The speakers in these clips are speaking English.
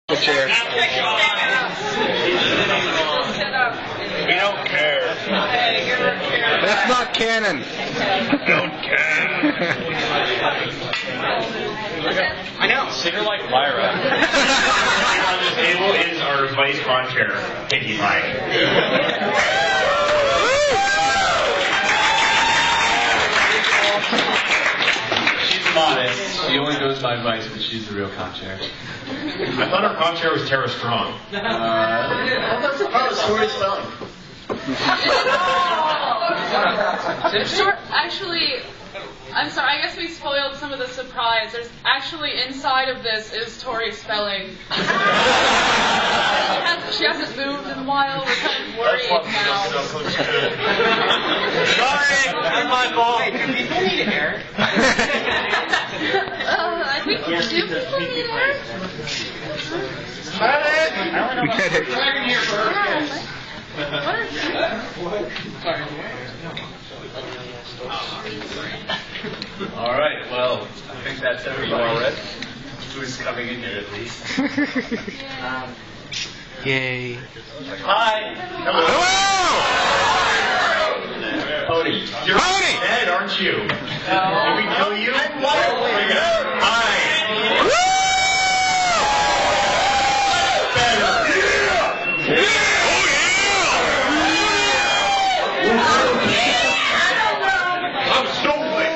The chair. We don't care. That's not canon. Don't care. I know. Singer like Lyra. Here on this table is our vice lawn chair, Pinkie Pie. She's modest. She only goes by vice, but she's the real con chair. I thought our con chair was Tara Strong. That's a part of story spelling. Actually, I'm sorry, I guess we spoiled some of the surprise. There's actually, inside of this is Tori spelling. She hasn't moved in a while. We're kind of worried now. Sorry, that's my fault. Do people need air? I think do people need air? We get it. All right, well, I think that's everybody. Who's coming in here at least? Yay. Hi. Hello! Pony. You're Pony! dead, aren't you? Did we kill you? Hi. I'm stolen.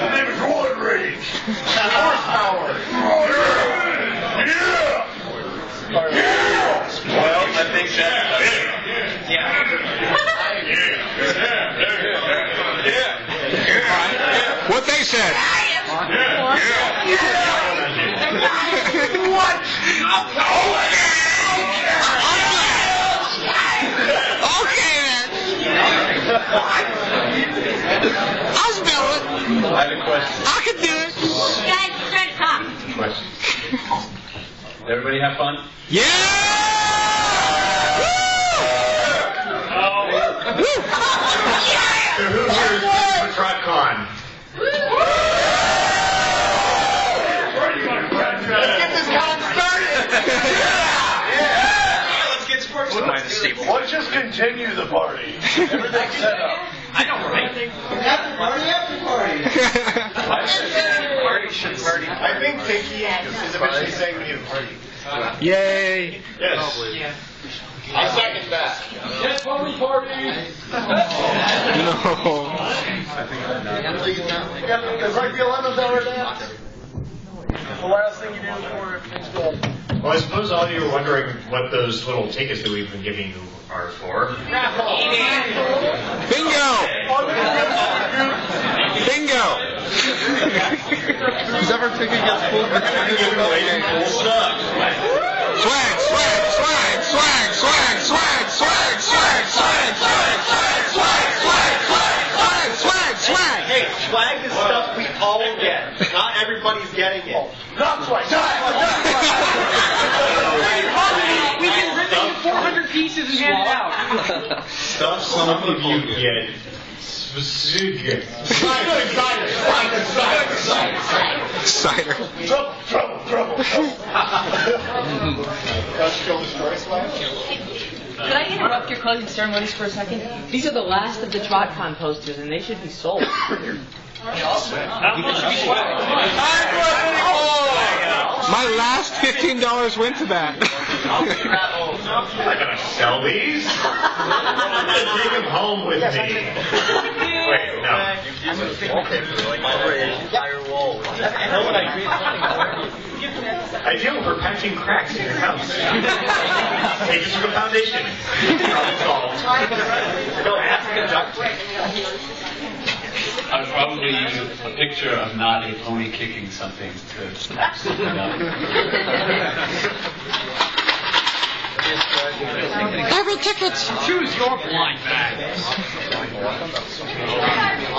My name is Roller Rage. Horsepower. Well, I think that. What they said. What? Okay then. I'll spell it. I have a question. I can do it. Question. Did everybody have fun? Yeah! Woo! So who here is for TrotCon? Let's get this con started! Let's get sports. Let's just continue the party. Everything's set up. I know, right? After party. Party should party. I think Pinkie is eventually saying we need a party. Yay! Yes. I second that. No. It's like the 11th hour dance. The last thing you do before everything's dead. Well, I suppose all of you are wondering what those little tickets that we've been giving you are for. Bingo! Bingo! Who's ever ticket gets pulled between Giving away cool stuff. Swag, swag, swag, swag, swag, swag, swag, swag, swag, swag, swag, swag, swag, swag, swag, swag. Hey, swag is stuff we all get. Not everybody's getting it. Not swag. We can rip into 400 pieces and hand it out. Stuff some of you get. Specific. Cider. Trouble. Could I interrupt your closing ceremonies for a second? These are the last of the TrotCon posters, and they should be sold. My last $15 went to that. I'm not gonna sell these. I'm gonna take them home with me. Wait, no. I do for patching cracks in your house. Take it to the foundation. Problem solved. Go ask a doctor. I would probably use a picture of not a pony kicking something to snap something up. Every ticket. Choose your blind bag.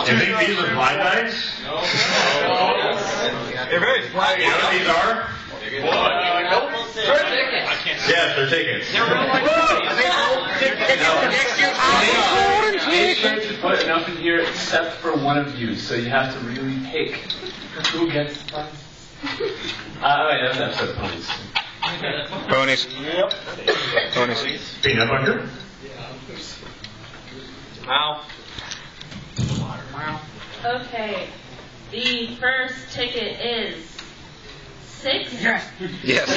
Do you think these are blind bags? They're very flat. You know what these are? Yes, they're tickets. Make sure to put enough in here except for one of you, so you have to really pick who gets one. Wait, that's episode points. Ponies. Yep. Ponies. Peanut butter. Wow. Okay. The first ticket is 6. Yes.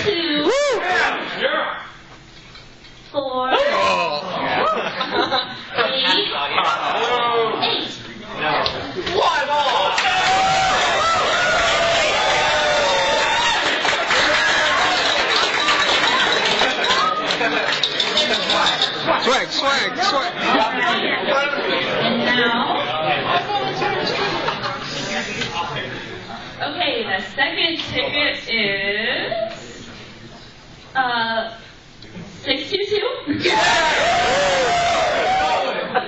2. 4. 8. 8. One all. Swag. And now. Okay, the second ticket is 622. 5.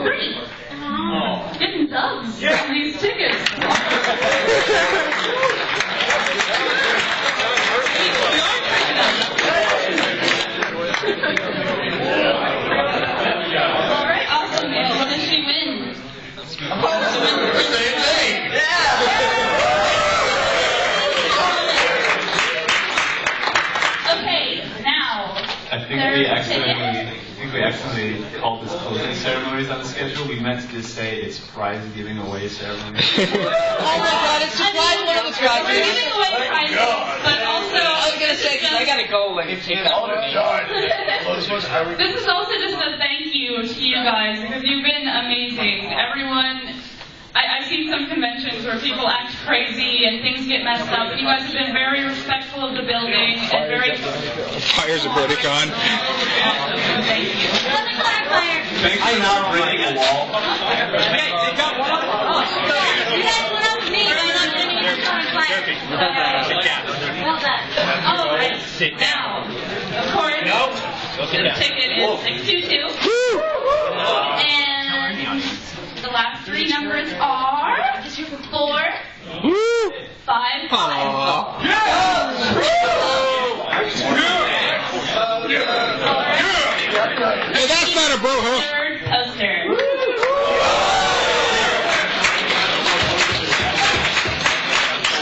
3. Getting dubs from these tickets. All right, awesome. What does she win? Same thing. Okay, now. I think we accidentally called this closing ceremonies on the schedule. We meant to just say it's prize giving away ceremony. Oh my God, it's surprise one of the We're prizes. giving away prizes, but also. I was gonna say, 'cause I gotta go and take that with me. This is also just a thank you to you guys because you've been amazing. Everyone, I've seen some conventions where people act crazy and things get messed up, and you guys have been very respectful of the building and very. Fires a TrotCon. Thank you. Thanks for not breaking a wall. They got one up. You guys went up to me, and I'm not going to get a fire. Well done. All right. Now, of course, the ticket is 622. And the last 3 numbers are 4, 5, 5. Hey, that's not a bro-ho. Third poster.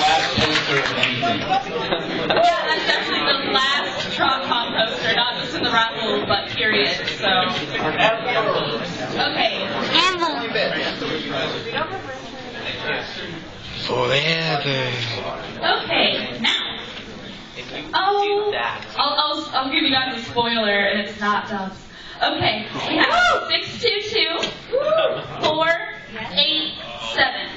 Last poster of anything. Yeah, that's definitely the last TrotCon poster, not just in the raffle, but period. So, okay. Forever. Okay, now. I'll give you guys a spoiler, and it's not dubs. Okay, we have 622, 4, 8, 7.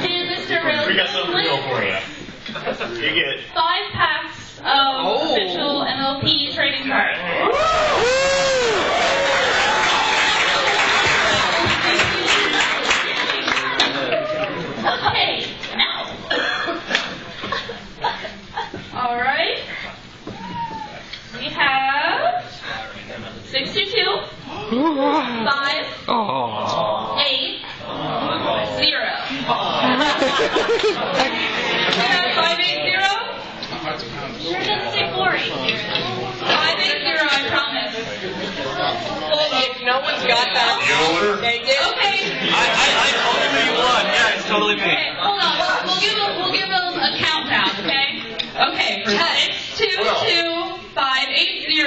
And Mr. Rose, We got something real for you. You get 5 packs of official MLP trading cards. Okay, now. All right. We have 622, 5, 8, 0. You have 580? Sure doesn't say 480. 580, I promise. If no one's got that, they did. Okay. I told you you won. Yeah, it's totally me. Okay, hold on. We'll give them a countdown, okay? Okay, for 622, 580.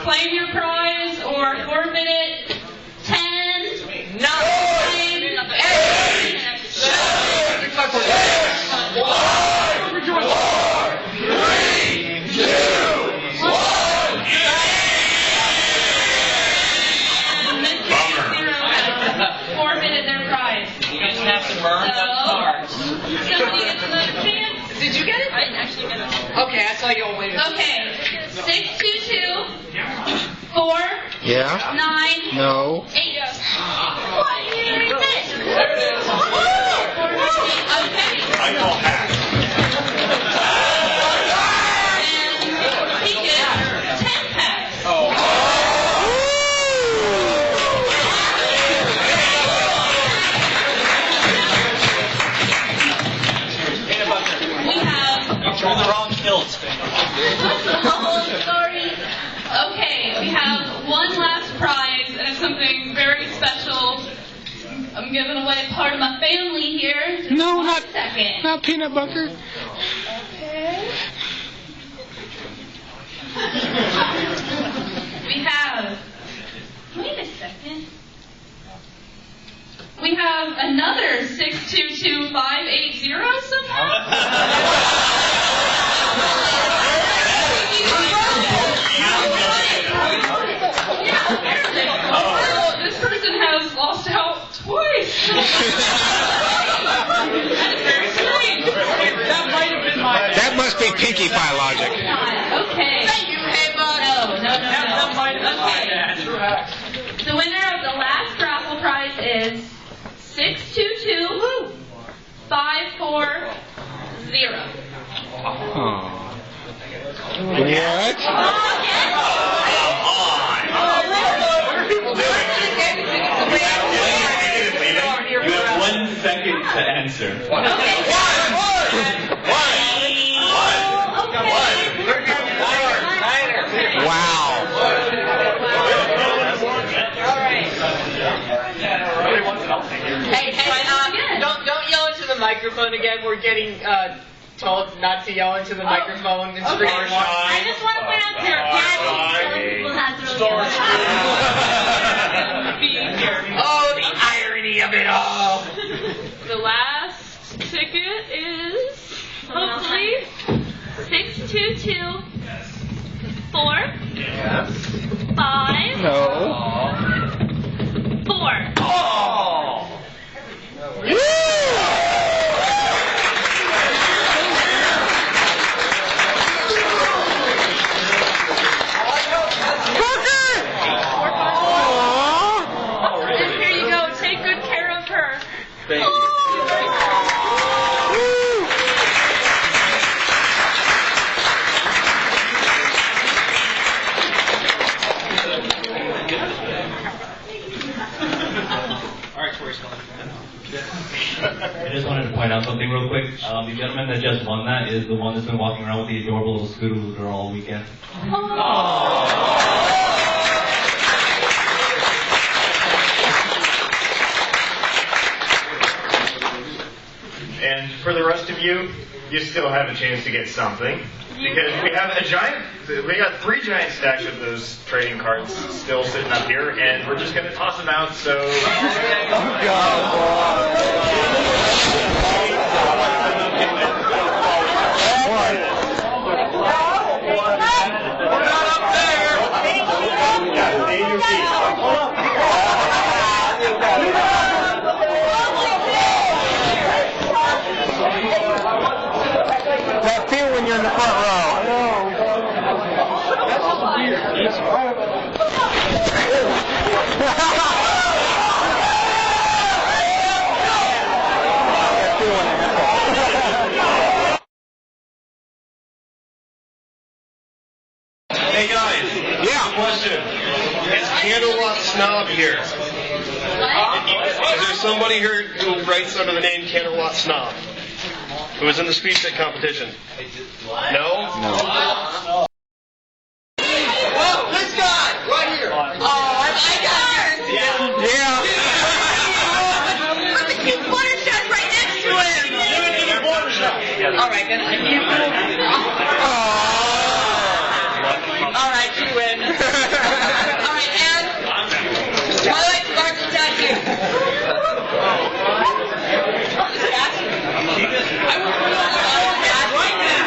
Claim your prize or forfeit it. 10, 9, 8, 7, 5, 4, 3, 2, forfeited their prize. You just have to burn those cards. Somebody gets another chance. Did you get it? I didn't actually get it. Okay, I saw you all waiting. Okay, 622, 4, Yeah? 9, No. 8. What? You didn't even finish. There it is. Okay. I call hack. And ticket, 10 packs. prize, and it's something very special. I'm giving away part of my family here. Just No, one not second. not peanut butter. Okay. We have. Wait a second. We have another 622580 somehow. Oh, this person has lost out twice. That's very strange. That might have been my. That must be Pinkie Pie logic. Okay. You came on. No. That might have been my Okay. dad. The winner of the last raffle prize is 622540. Oh. What? What are people doing? You have 1 second to answer. Wow. Hey, don't yell into the microphone again. We're getting told not to yell into the microphone. It's pretty I just want to point out there, people has Oh, the irony of it all. The last ticket is hopefully 622454. No. And here you go. Take good care of her. Thank you. I just wanted to point out something real quick. The gentleman that just won that is the one that's been walking around with the adorable little Scootaloo girl all weekend. And for the rest of you, you still have a chance to get something. Because we got 3 giant stacks of those trading cards still sitting up here, and we're just going to toss them out, so... That feel when you're in the front row. Hey guys, Yeah. question. Is Candlelight Snob here? Is there somebody here who writes under the name Candlelight Snob? Who was in the speech at competition? No? No. Oh, this guy right here. Oh, I like that. Yeah. Put the cute water shot right next to him. All right, then. All right, you win. All right, and Twilight Sparkle tattoo. I will put on that right now.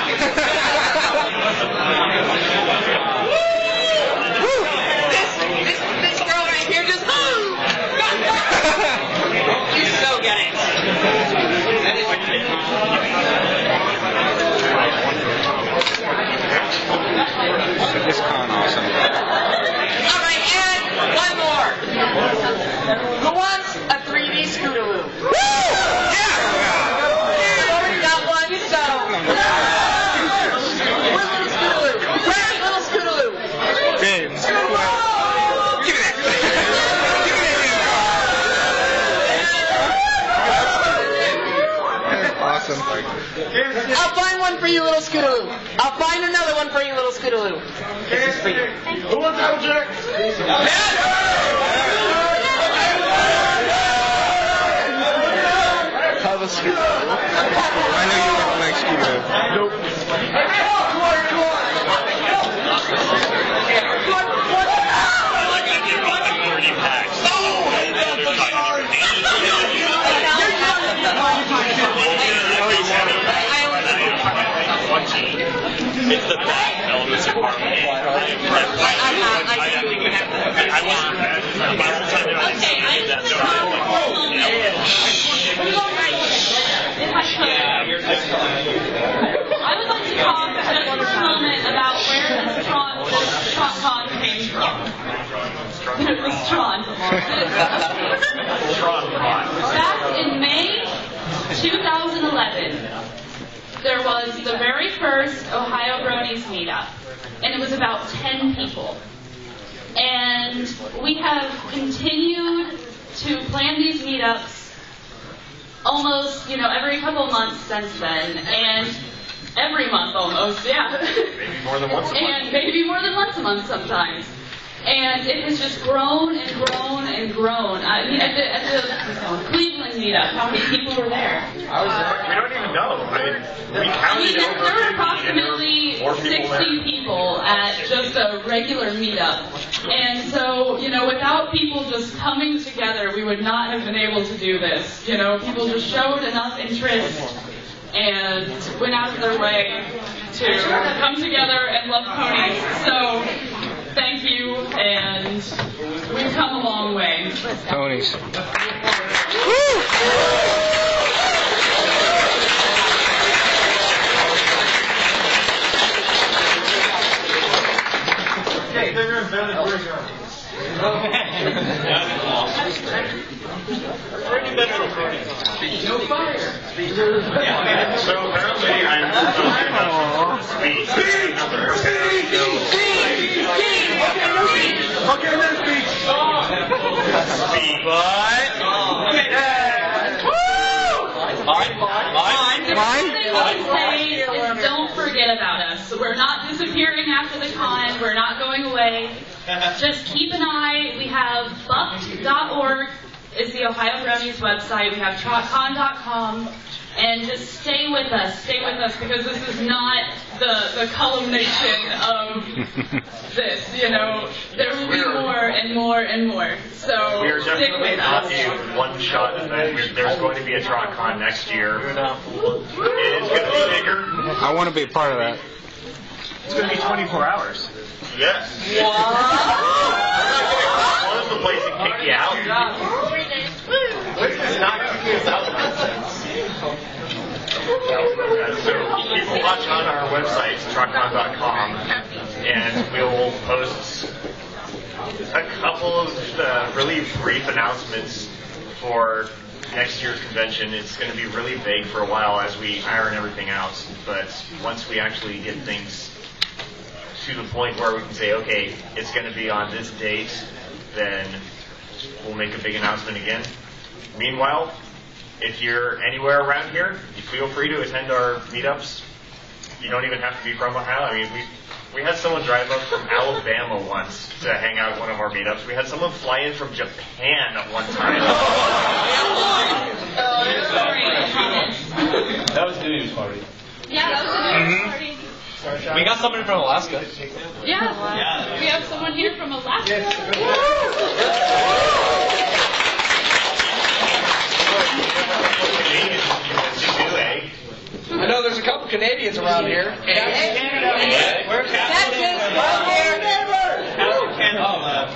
This girl right here just you so get it. That is what you did. This con awesome. All right, and one more. Who wants a 3D Scootaloo? Woo! Yeah! I've already got one, so. Where's little Scootaloo? Where's little Scootaloo? Big. Give me that. Awesome. I'll find one for you, little Scootaloo. I'll find another one for you, little Scootaloo. This is for you. Who wants Applejack? Yeah. I know you don't like scuba. Nope. It's the bad elements of harmony. I wasn't bad. By the time I didn't that I would like to talk just for a moment about where this TrotCon came from. This Tron. Back in May 2011, there was the very first Ohio Bronies meetup, and it was about 10 people. And we have continued to plan these meetups almost, every couple months since then, and every month almost, yeah. Maybe more than once a month. And maybe more than once a month sometimes. And it has just grown and grown and grown. I mean, at the Cleveland meetup, how many people were there? We don't even know. We counted there were approximately 60 people at just a regular meetup. And so, without people just coming together, we would not have been able to do this. People just showed enough interest and went out of their way to come together and love ponies. So, thank you, and we've come a long way. Ponies. No fire. So apparently I'm speech. Okay, let's speech. The first thing we say is don't forget about us. We're not disappearing after the con. We're not going away. Just keep an eye. We have bucked.org is the Ohio Bronies website. We have TrotCon.com. And just stay with us, because this is not the culmination of this, There will be more and more and more. So We are stick definitely with not us. a one-shot event. There's going to be a TrotCon next year. It is going to be bigger. I want to be a part of that. It's going to be 24 hours. Yes. One of the places to kick you out. It's not going to be about nonsense. So people watch on our website, TrotCon.com, and we'll post a couple of really brief announcements for next year's convention. It's going to be really vague for a while as we iron everything out, but once we actually get things to the point where we can say, okay, it's going to be on this date, then we'll make a big announcement again. Meanwhile, if you're anywhere around here, you feel free to attend our meetups. You don't even have to be from Ohio. I mean, we had someone drive up from Alabama once to hang out at one of our meetups. We had someone fly in from Japan at one time. That was New Year's party. Yeah, that was a New Year's party. We got someone from Alaska. Yeah, we have someone here from Alaska. I know there's a couple Canadians around here. Where's Texas? Right here.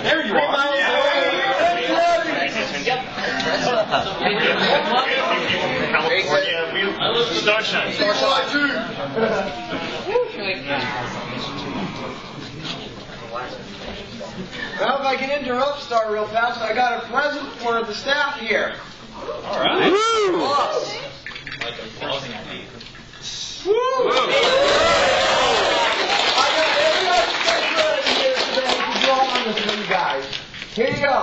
There you are. California, we Starshine. Well, if I can interrupt Star real fast, I got a present for the staff here. All right. Boss. I got everybody's here today to draw on this for you guys. Here you go.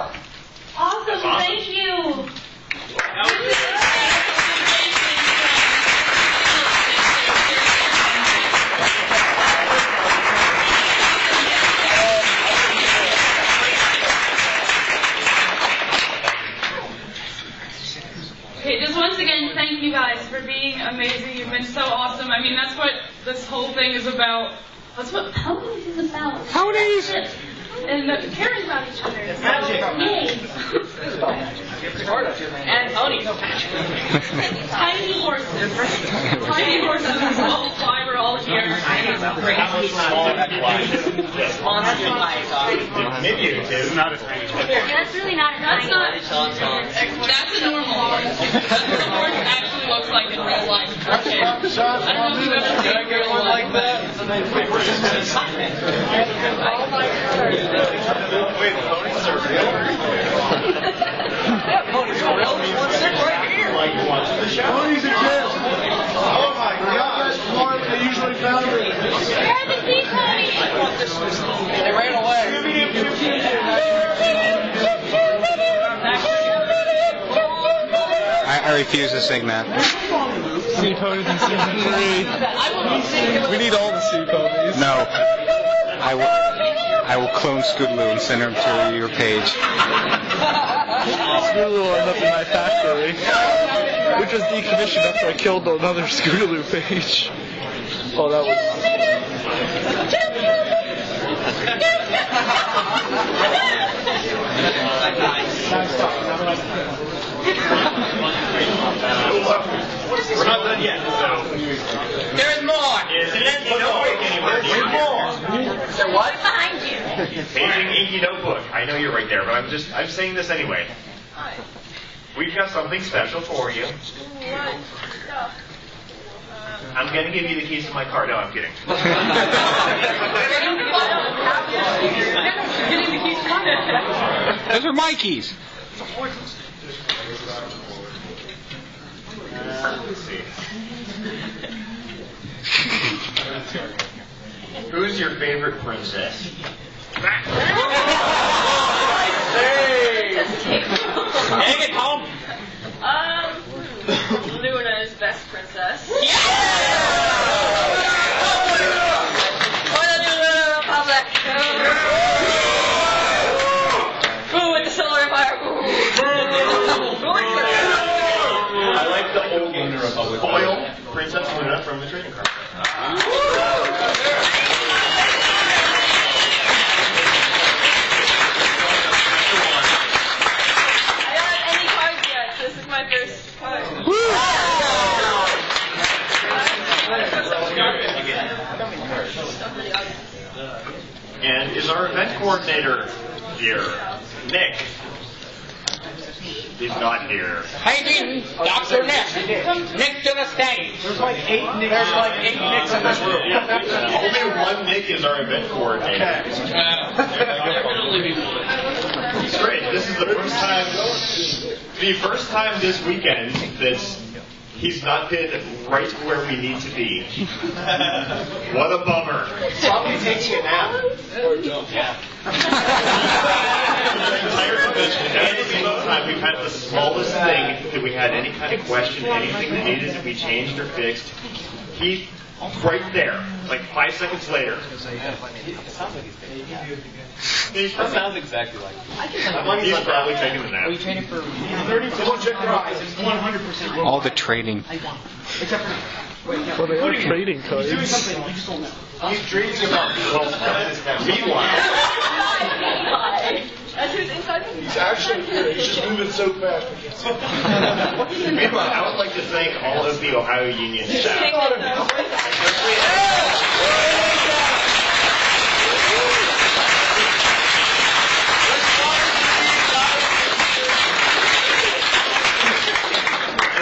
Awesome, thank you. Okay, just once again, thank you guys for being amazing. You've been so awesome. I mean, that's what this whole thing is about. That's what ponies is about. Ponies! And caring about each other. Magic. Yay. And ponies. Tiny horses. Tiny horses is all why we're all here. Maybe it is not as tiny. That's really not a That's tiny not. That's a normal horse. That's what a horse actually looks like in real life. Okay. I don't know if you've ever seen a real one like that. Wait, ponies are real? Ponies are real. Let's sit right here. Like watching the show? Ponies exist. Oh my gosh, more than they usually found it. Where are the sea ponies? They ran away. I refuse to sing that. Sea ponies in season 3. We need all the sea ponies. No. I will clone Scootaloo and send him to your page. Scootaloo will end up in my factory, which was decommissioned after I killed another Scootaloo page. Oh, that was... We're not done yet, so. There's more. Don't break anywhere. There's more. There what? Behind you. Paging Inky Notebook. I know you're right there, but I'm saying this anyway. We've got something special for you. I'm going to give you the keys to my car. No, I'm kidding. Those are my keys. Let's see. Who's your favorite princess? Dang it, Tom. Luna's best princess. Republic. Boo with the solar empire. I like the old foil Princess Luna from the trading card. I don't have any cards yet. This is my first card. And is our event coordinator here? Nick. He's not here. Paging Dr. Nick. Nick to the stage. There's like 8 Nicks. There's like 8 Nicks in this room. Only one Nick is our event coordinator. It's great. This is the first time this weekend that he's not been right where we need to be. What a bummer. Probably taking a nap. The entire convention, every single time we've had the smallest thing that we had any kind of question, anything that needed to be changed or fixed, he's right there, like 5 seconds later. That sounds exactly like He's probably taking a nap. All the trading. Well, they are trading cards. He's dreaming about meanwhile. That's who's inside me. He's actually here. He's just moving so fast. Meanwhile, I would like to thank all of the Ohio Union staff.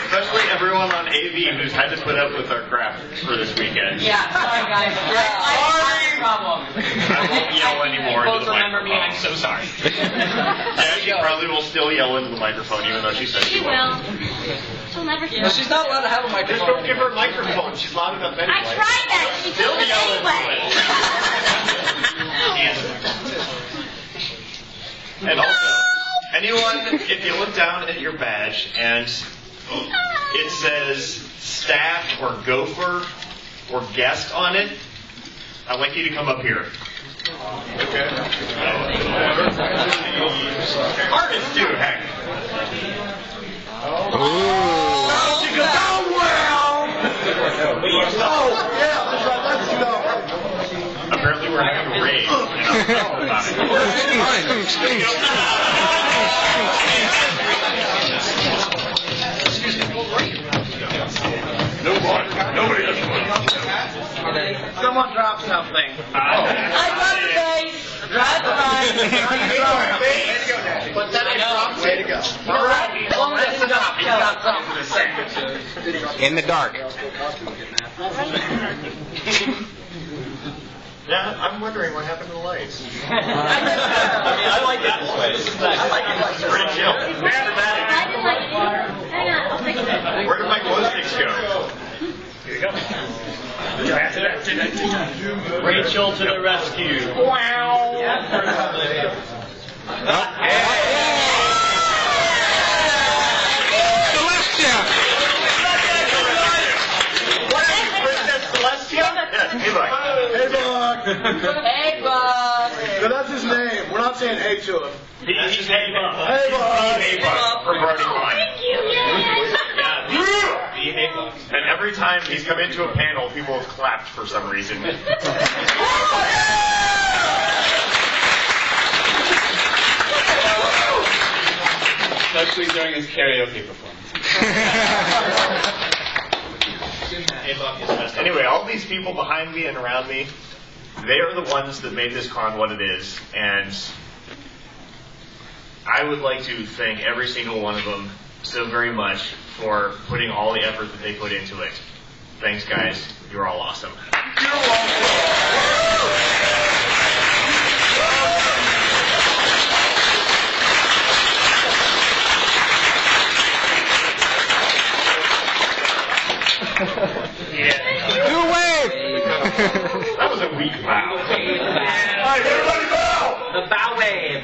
Especially everyone on AV who's had to put up with our crap for this weekend. Yeah, sorry guys. Sorry. Problem. I won't yell anymore into Both the remember me, microphone. I'm so sorry. Yeah, she probably will still yell into the microphone even though she said she She won't. will. She'll never hear. Well, she's not allowed to have a Just microphone. don't give her a microphone. She's loud enough anyway. I tried that. She Still took it yell into anyway. And also, anyone, if you look down at your badge and it says staff or gopher or guest on it, I'd like you to come up here. Okay. Artists too, heck. Ooh. Go, Apparently we're having a raid. Nobody has one. Someone drop something. I love the bass. That's right. But then I dropped it. Way to go. All right. Long as it's up, he's got something to say. In the dark. Yeah, I'm wondering what happened to the lights. I like it this way. This is nice. I like it. It's pretty chill. It's dramatic. I didn't like it either. Hang on, I'll fix it. Where did my glow sticks go? Here you go. Rachel to the rescue. Wow. Celestia! Princess Celestia? Yes, hey, Buck. Hey, Buck. Hey, Buck. So that's his name. We're not saying hey to him. He's Hey Buck. Hey, Buck. Hey Buck from TrotCon. Thank you, yay! And every time he's come into a panel, people have clapped for some reason. Especially during his karaoke performance. Anyway, all these people behind me and around me, they are the ones that made this con what it is, and I would like to thank every single one of them so very much for putting all the effort that they put into it. Thanks, guys. You're all awesome. You're welcome. New wave! That was a weak bow. Alright, everybody bow! The bow wave.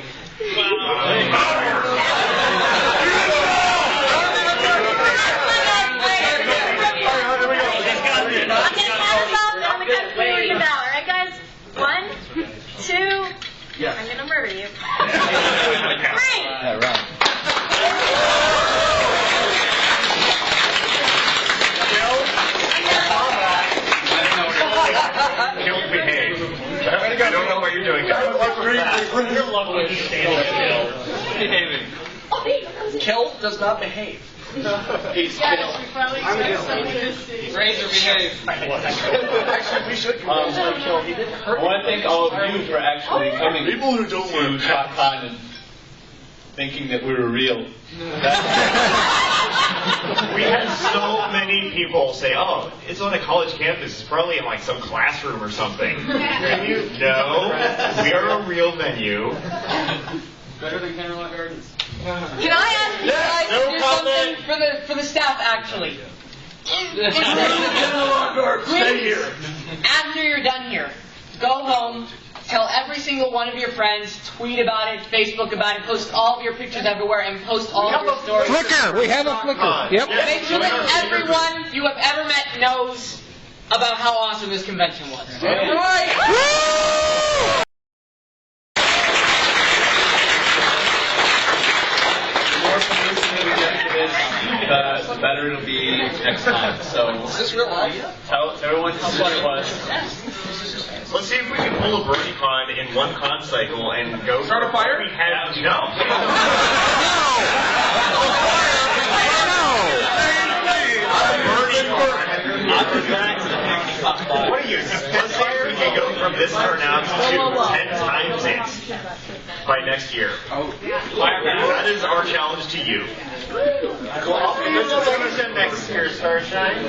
Alright, guys? 1, 2. I'm gonna murder you. 3. Yeah, right. Don't behave. I don't know what you're doing. You're lovely to stand still. Behaving. Kill does not behave. He's kill. Razor behave. Actually, we should kill him. He didn't hurt I want to thank all of you for actually coming People who don't wear to TrotCon and thinking that we were real. We had so many people say, "Oh, it's on a college campus. It's probably in like some classroom or something." And you know, we are a real venue. Better than Camelot Gardens. Can I ask you guys to do something for the staff, actually? Stay here. After you're done here, go home, tell every single one of your friends, tweet about it, Facebook about it, post all of your pictures everywhere, and post all of your stories. Flickr! We have a Flickr. Yep. Make sure that everyone you have ever met knows about how awesome this convention was. Woo! The better it'll be next time. So, is this real audio? Tell everyone how fun it was. Let's see if we can pull a BronyCon in one con cycle and go. Start a fire? We had no. What are you? Let's see if we can go from this turnout to 10 times it by next year. That is our challenge to you. What's going to next year, Starshine?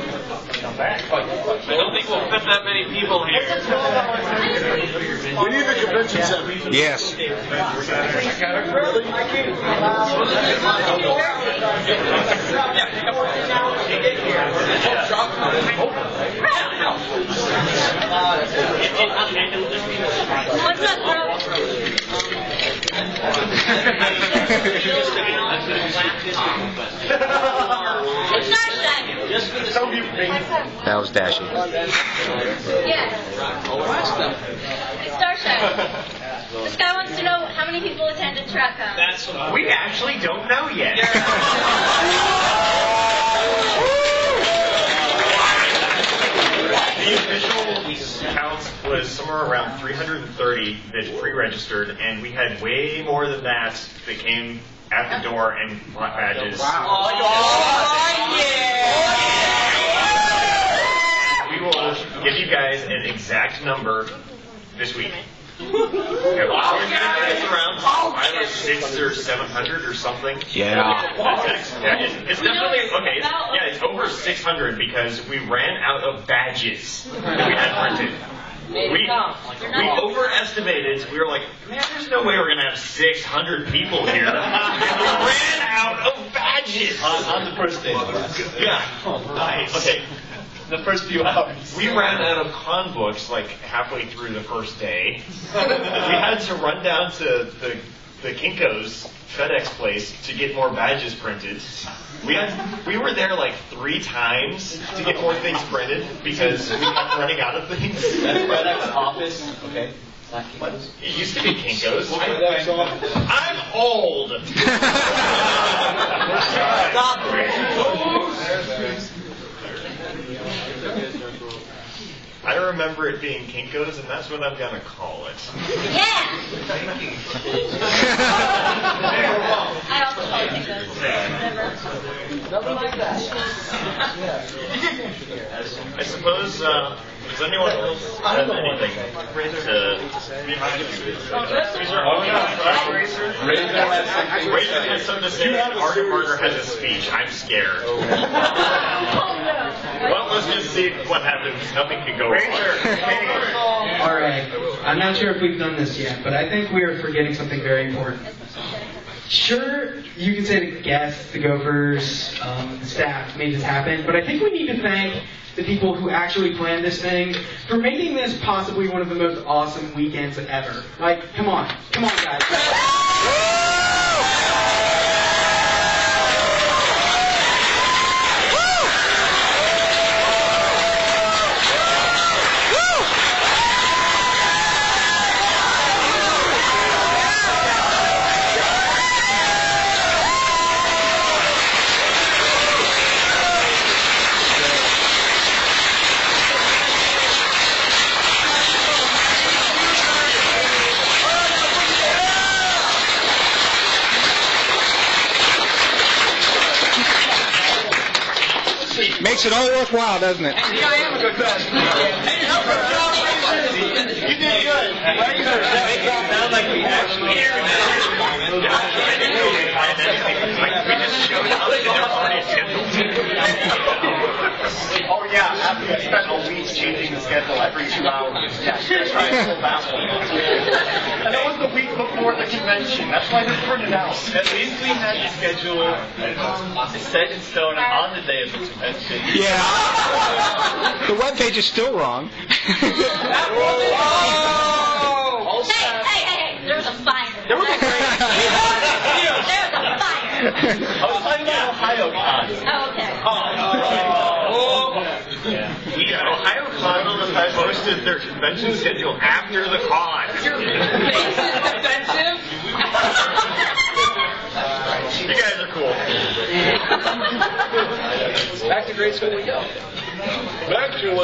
I don't think we'll fit that many people here. We need the convention center. Yes. What's up, bro? It's Starshine. That was dashing. Yeah. It's Starshine. This guy wants to know how many people attended TrotCon. We actually don't know yet. The official count was somewhere around 330 that pre-registered, and we had way more than that came at the door and bought badges. Wow. We will give you guys an exact number this week. Okay, it's around 600 or 700 or something. Yeah. It's definitely okay. It's over 600 because we ran out of badges that we had printed. We overestimated. We were like, man, there's no way we're gonna have 600 people here. And we ran out of badges On the first day. Yeah. Nice. Okay. The first few hours. We ran out of con books like halfway through the first day. We had to run down to the Kinko's FedEx place to get more badges printed. We were there like 3 times to get more things printed because we kept running out of things. That's FedEx office. Okay. It used to be Kinko's. I'm old. Stop. I remember it being Kinko's, and that's what I'm gonna call it. Yeah! I also call it Kinko's. Nothing like that. I suppose, does anyone else have anything to... Razor has something to say. Arthur has a speech. I'm scared. Well, let's just see what happens. Nothing can go wrong. All right. I'm not sure if we've done this yet, but I think we are forgetting something very important. Sure, you can say the guests, the gophers, the staff made this happen, but I think we need to thank the people who actually planned this thing for making this possibly one of the most awesome weekends ever. Like, come on, guys. Makes it all worthwhile, doesn't it? Hey, I am a good best. Hey, you did good. Sound like we actually Oh yeah, after we spent a week changing the schedule every 2 hours. Yeah, trying to pull that one. And that was the week before the convention. That's why they're printed out. At least we had the schedule set in stone on the day of the convention. Yeah. The webpage is still wrong. Hey, there's a fire. There was a There's a fire. I was talking about OhioCon. Oh, okay. OhioCon has posted their convention schedule after the con. Your face is defensive. You guys are cool. Back to grade school we go.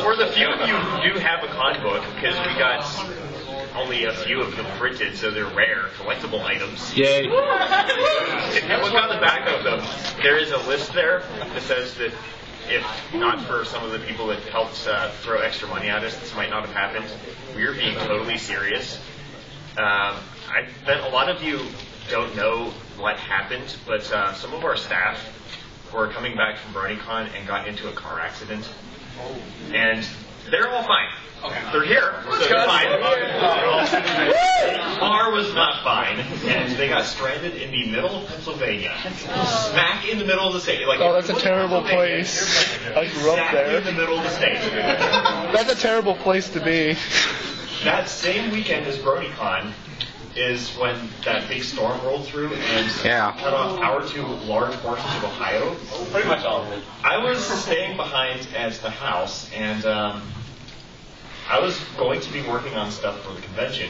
For the few of you who do have a con book, because we got only a few of them printed, so they're rare, collectible items. Yay. If you look on the back of them, there is a list there that says that if not for some of the people that helped throw extra money at us, this might not have happened. We're being totally serious. I bet a lot of you don't know what happened, but some of our staff were coming back from BronyCon and got into a car accident. And they're all fine. They're here, so they're fine. The car was not fine, and they got stranded in the middle of Pennsylvania. Smack in the middle of the state. Like, Oh, that's a terrible place. I grew up exactly there. in the middle of the state. That's a terrible place to be. That same weekend as BronyCon is when that big storm rolled through and cut off power to large portions of Ohio. Pretty much all of it. I was staying behind at the house, and I was going to be working on stuff for the convention,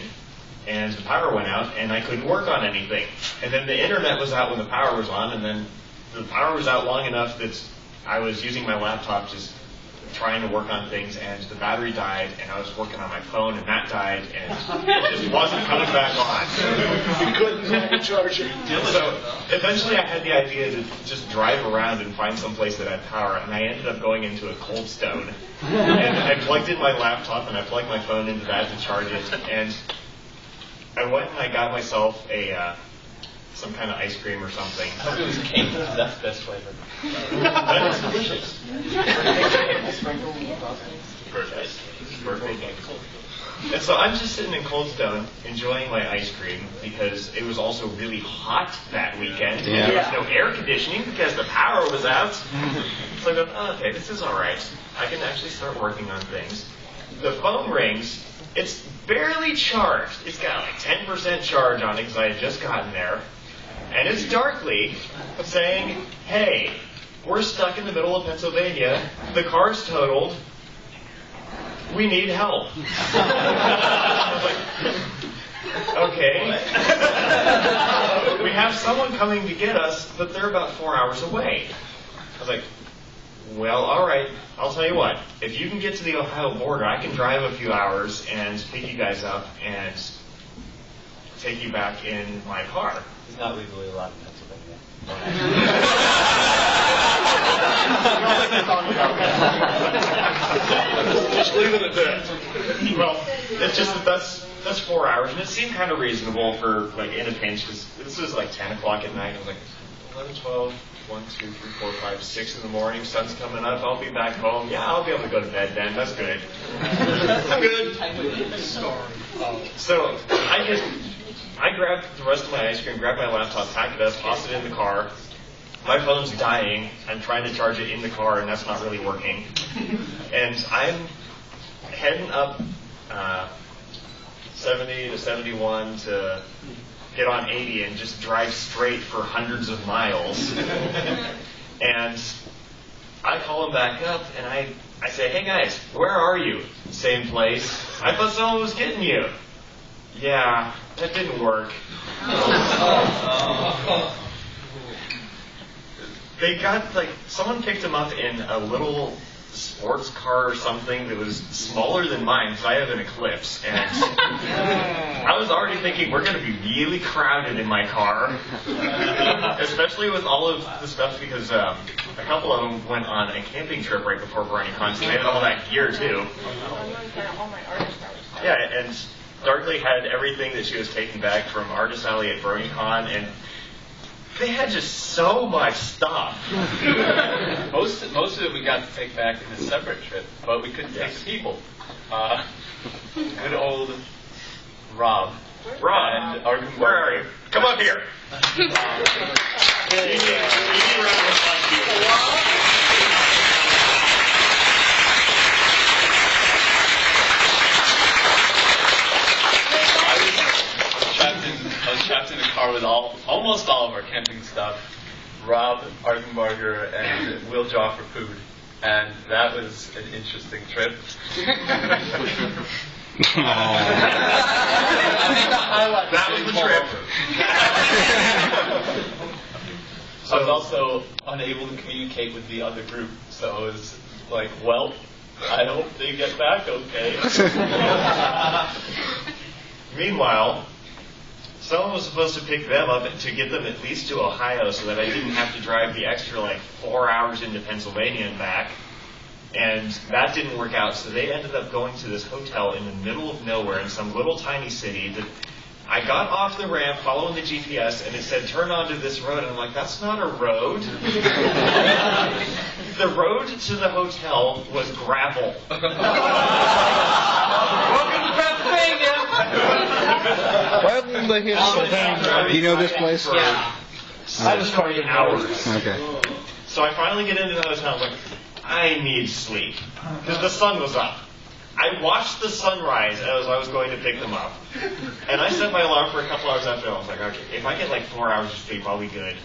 and the power went out, and I couldn't work on anything. And then the internet was out when the power was on, and then the power was out long enough that I was using my laptop just trying to work on things, and the battery died, and I was working on my phone, and that died, and it just wasn't coming back on. You couldn't find a charger. So eventually I had the idea to just drive around and find some place that had power, and I ended up going into a cold stone. And I plugged in my laptop, and I plugged my phone into that to charge it, and I went and I got myself some kind of ice cream or something. I hope it was cake. That's the best flavor. That is delicious. Perfect. And so I'm just sitting in Cold Stone enjoying my ice cream because it was also really hot that weekend. And there was no air conditioning because the power was out. So I go, oh, okay, this is all right. I can actually start working on things. The phone rings. It's barely charged. It's got like 10% charge on it because I had just gotten there. And it's darkly saying, hey, we're stuck in the middle of Pennsylvania. The car's totaled. We need help. I was like, okay. We have someone coming to get us, but they're about 4 hours away. I was like, well, all right. I'll tell you what. If you can get to the Ohio border, I can drive a few hours and pick you guys up and take you back in my car. It's not legally allowed in Pennsylvania. Just leave it at that. Well, it's just that that's 4 hours, and it seemed kind of reasonable for like in a pinch because this was like 10 o'clock at night. I was like, 11, 12, 1, 2, 3, 4, 5, 6 in the morning. Sun's coming up. I'll be back home. Yeah, I'll be able to go to bed then. That's good. I'm good. So I grabbed the rest of my ice cream, grabbed my laptop, packed it up, tossed it in the car. My phone's dying. I'm trying to charge it in the car, and that's not really working. And I'm heading up 70 to 71 to get on 80 and just drive straight for hundreds of miles. And I call them back up, and I say, hey guys, where are you? Same place. I thought someone was getting you. Yeah, that didn't work. They got, someone picked them up in a little sports car or something that was smaller than mine, because I have an Eclipse, and I was already thinking we're going to be really crowded in my car, especially with all of the stuff, because a couple of them went on a camping trip right before BronyCon, so they had all that gear too. Yeah, and Darkley had everything that she was taking back from Artist Alley at BronyCon, and they had just so much stuff. Most of it we got to take back in a separate trip, but we couldn't take the people. Good old Rob. Rob, where are you? Come up here. I was trapped in a car with almost all of our camping stuff. Rob, Arkenbarger, and Will Jaw for food. And that was an interesting trip. That was the trip. I was also unable to communicate with the other group, so I was like, well, I hope they get back okay. Meanwhile, someone was supposed to pick them up to get them at least to Ohio so that I didn't have to drive the extra 4 hours into Pennsylvania and back. And that didn't work out, so they ended up going to this hotel in the middle of nowhere in some little tiny city that I got off the ramp following the GPS, and it said, turn onto this road. And I'm like, that's not a road. The road to the hotel was gravel. Welcome to Pennsylvania. Why didn't they hear so Do you know this place? Yeah. I was talking hours. Okay. So I finally get into the hotel. I'm like, I need sleep. Because the sun was up. I watched the sunrise as I was going to pick them up. And I set my alarm for a couple hours after. I was like, okay, if I get 4 hours of sleep, I'll be good.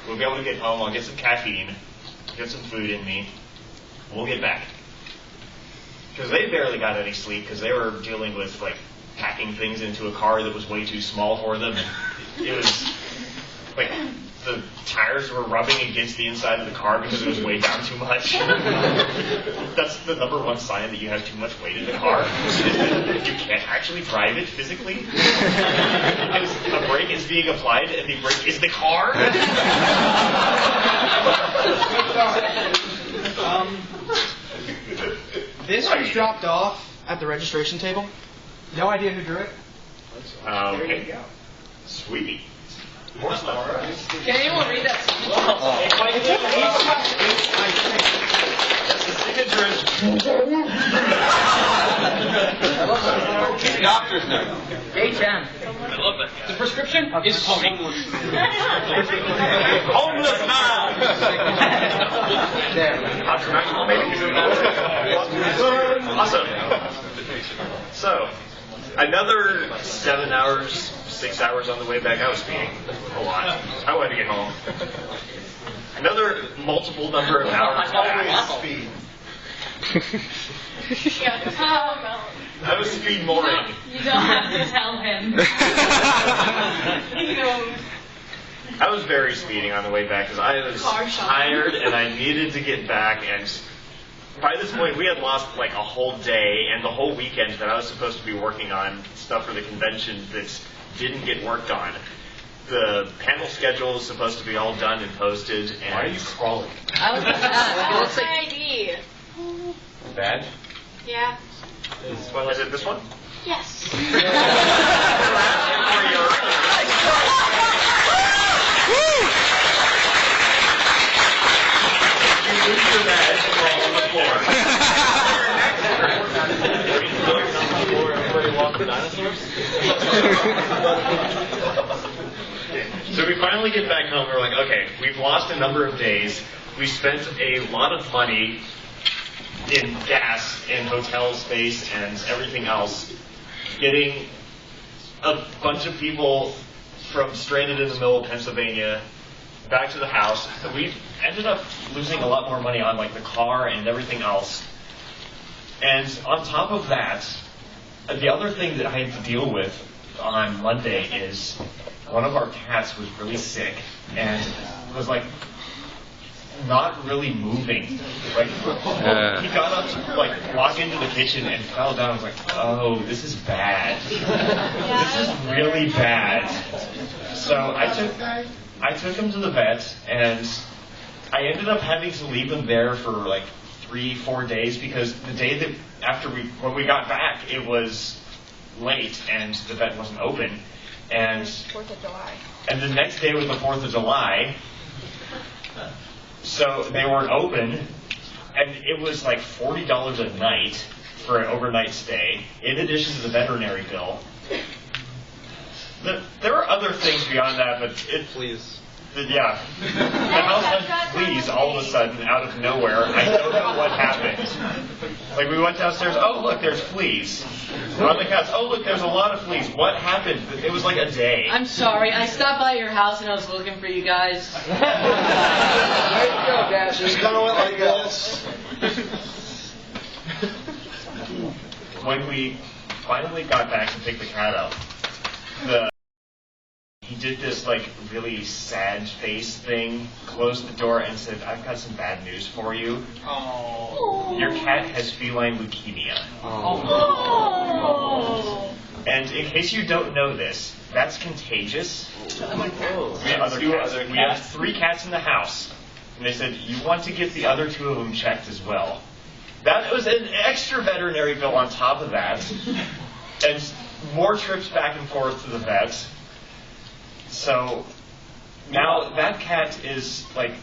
We'll be able to get home. I'll get some caffeine, get some food in me. We'll get back. Because they barely got any sleep because they were dealing with packing things into a car that was way too small for them. And it was the tires were rubbing against the inside of the car because it was weighed down too much. That's the number one sign that you have too much weight in the car. You can't actually drive it physically. Because a brake is being applied and the brake is the car. This was dropped off at the registration table. No idea who drew it. Okay. Sweet. More stuff. Can anyone read that? Doctor's note. H.M. I love that. The prescription is Tony. Homeless man. Dr. Maxwell, maybe? Awesome. So, another 7 hours, 6 hours on the way back. I was speeding a lot. I wanted to get home. Another multiple number of hours back. Speed. I was speed mooring. You don't have to tell him. He knows. I was very speeding on the way back because I was tired and I needed to get back. And by this point, we had lost like a whole day and the whole weekend that I was supposed to be working on stuff for the convention that didn't get worked on. The panel schedule is supposed to be all done and posted. And why are you crawling? I was just it looks like ID. Bad? Yeah. Is it this one? Yes. So we finally get back home. We're like, okay, we've lost a number of days. We spent a lot of money in gas and hotel space and everything else, getting a bunch of people from stranded in the middle of Pennsylvania back to the house. We ended up losing a lot more money on like the car and everything else. And on top of that, the other thing that I had to deal with on Monday is one of our cats was really sick and was like not really moving. Like he got up to like walk into the kitchen and fell down. I was like, oh, this is bad. This is really bad. So I took him to the vet and I ended up having to leave him there for like 3-4 days because the day that when we got back, it was late and the vet wasn't open. And 4th of July. And the next day was the 4th of July. So they weren't open, and it was like $40 a night for an overnight stay, in addition to the veterinary bill. There were other things beyond that, but fleas. Yeah. The house had fleas all of a sudden out of nowhere. I don't know what happened. Like we went downstairs, oh look, there's fleas. On the couch, oh look, there's a lot of fleas. What happened? It was like a day. I'm sorry. I stopped by your house and I was looking for you guys. There you go, Dash. Just kind of went like this. When we finally got back to pick the cat up, he did this like really sad face thing, closed the door and said, I've got some bad news for you. Oh. Your cat has feline leukemia. Oh. And in case you don't know this, that's contagious. We have 3 cats in the house. And they said, you want to get the other 2 of them checked as well. That was an extra veterinary bill on top of that. And more trips back and forth to the vet. So now that cat is like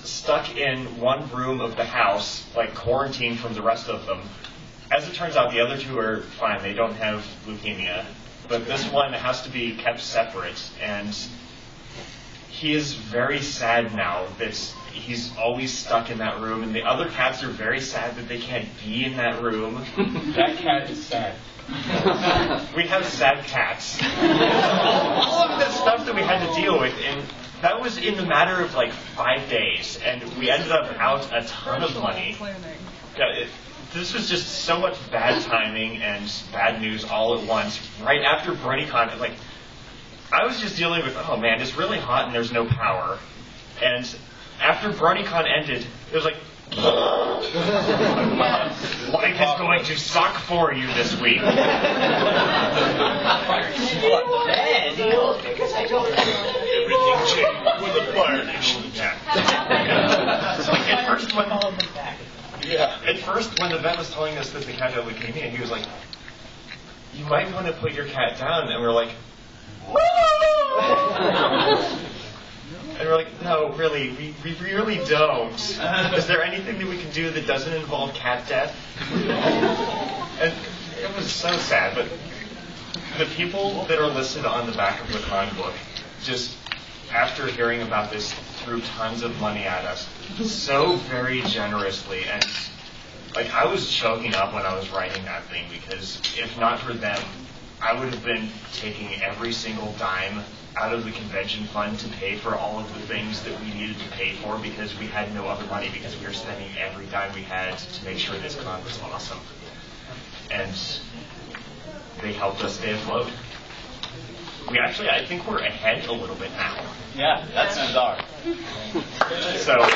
stuck in one room of the house, like quarantined from the rest of them. As it turns out, the other 2 are fine. They don't have leukemia. But this one has to be kept separate. And he is very sad now that he's always stuck in that room. And the other cats are very sad that they can't be in that room. That cat is sad. We have sad cats. All of the stuff that we had to deal with, and that was in the matter of like 5 days, and we ended up out a ton of money. This was just so much bad timing and bad news all at once. Right after BronyCon, like I was just dealing with, oh man, it's really hot and there's no power. And after BronyCon ended, it was like, life is going to suck for you this week. Everything changed with the Fire Nation attack. So at first, when the vet was telling us that the cat would came in, he was like, you might want to put your cat down. And we're like, and we're like, no, really, we really don't. Is there anything that we can do that doesn't involve cat death? And it was so sad, but the people that are listed on the back of the con book, just after hearing about this, threw tons of money at us, so very generously, and like I was choking up when I was writing that thing, because if not for them, I would have been taking every single dime out of the convention fund to pay for all of the things that we needed to pay for, because we had no other money, because we were spending every dime we had to make sure this con was awesome. And they helped us stay afloat. We actually, I think we're ahead a little bit now. Yeah, that's bizarre. So.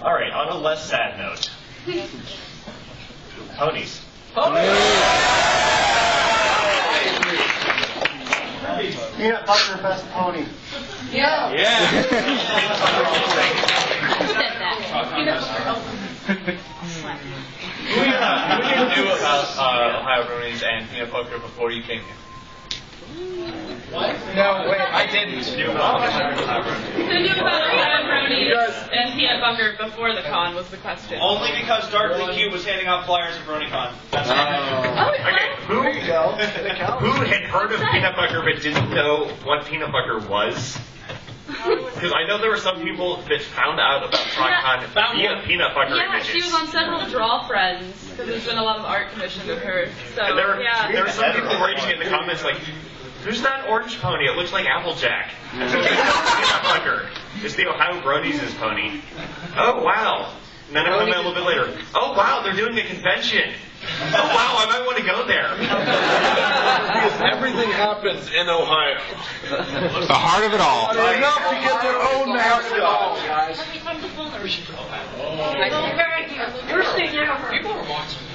All right, on a less sad note. Ponies. Peanut butter best pony. Yeah. Yeah. Who said that? What did you do about Ohio bronies and peanut butter before you came here? No, wait, I didn't. Who knew about Ohio bronies and peanut butter before the con was the question. Only because Darkly Q was handing out flyers at BronyCon. That's Okay, who had heard of peanut butter but didn't know what peanut butter was? Because I know there were some people that found out about TrotCon via peanut butter Yeah, images. she was on several Draw Friends, because there's been a lot of art commissioned of her. So, And there yeah. were some people writing in the comments like, who's that orange pony? It looks like Applejack. Peanut butter. It's the Ohio Bronies' pony. Oh, wow. And then I found out a little bit later. Oh, wow, they're doing a convention. Oh, wow, I might want to go there. Because everything happens in Ohio. The heart of it all. Enough to get their own mascot. You're sitting out. People are watching.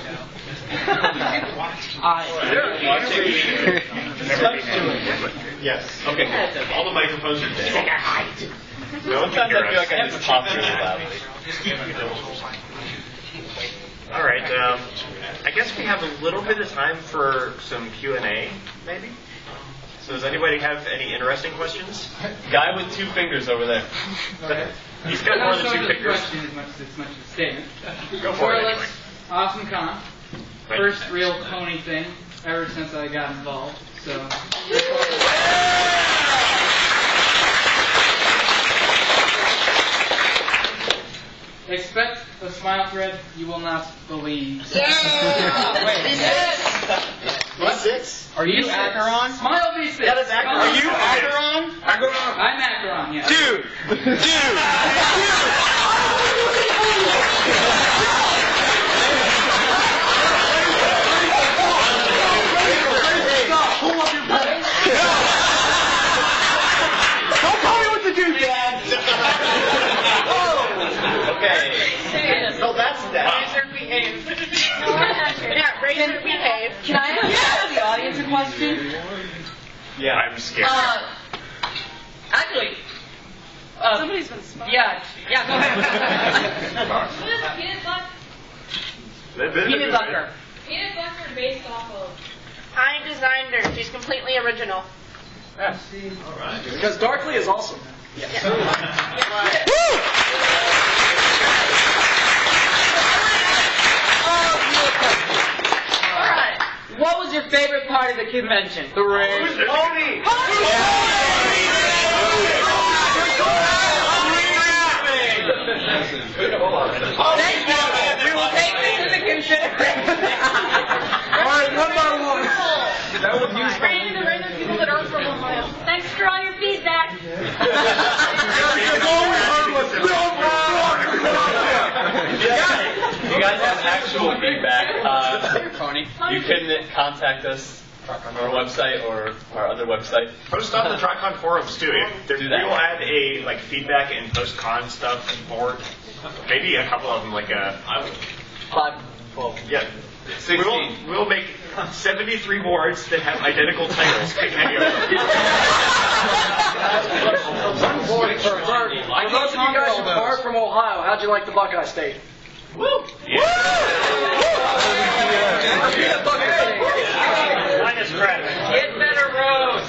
Yes. Okay. All the microphones are dead. No one can hear I feel like I us. just talked really loudly. All right. I guess we have a little bit of time for some Q&A, maybe. So does anybody have any interesting questions? Guy with 2 fingers over there. He's got more than 2 fingers. Question as much as it's much of a statement. Go for it anyway. Awesome con. First real pony thing ever since I got involved. So. Expect a smile thread you will not believe. Yeah. Wait. V6? Are you Acheron? Smile V6. That is Acheron. Are you Acheron? I'm Acheron, yeah. Dude! Pull up your pants. Don't tell me what to do, Dad. Okay. So that's that. Razor behave. Yeah, Razor behave. Can I ask the audience a question? Yeah, I'm scared. Actually, Somebody's been smiling. yeah, go ahead. Peanut butter. Peanut butter based off of. I designed her. She's completely original. Because Darkly is awesome. Alright. What was your favorite part of the convention? The rain. Pony. Thank you. We will take this into consideration. Alright, one by one. Brandon, the You guys have actual feedback. You can contact us on our website or our other website. Post on the TrotCon forums too. We will add a feedback and post-con stuff board. Maybe a couple of them, like a 5, 12. Yeah. 16. We'll make 73 boards that have identical titles. Pick any of them. For those of you guys who are from Ohio, how'd you like the Buckeye State? Woo! Yeah. Minus credit. Get better roads.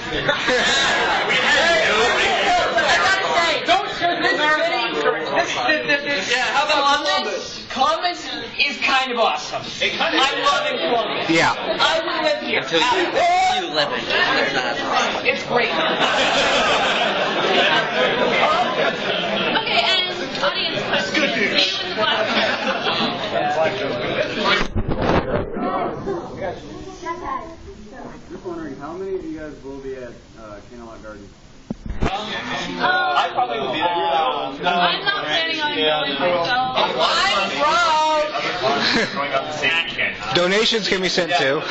How about Columbus? Columbus is kind of awesome. I'm loving Columbus. Yeah. I would live here. Until you live in it. It's not as awesome. It's great. Okay, and audience questions. Just wondering, how many of you guys will be at Candlelight Garden? I probably will be there. I'm not planning on going myself. Going up the same weekend. Donations can be sent to.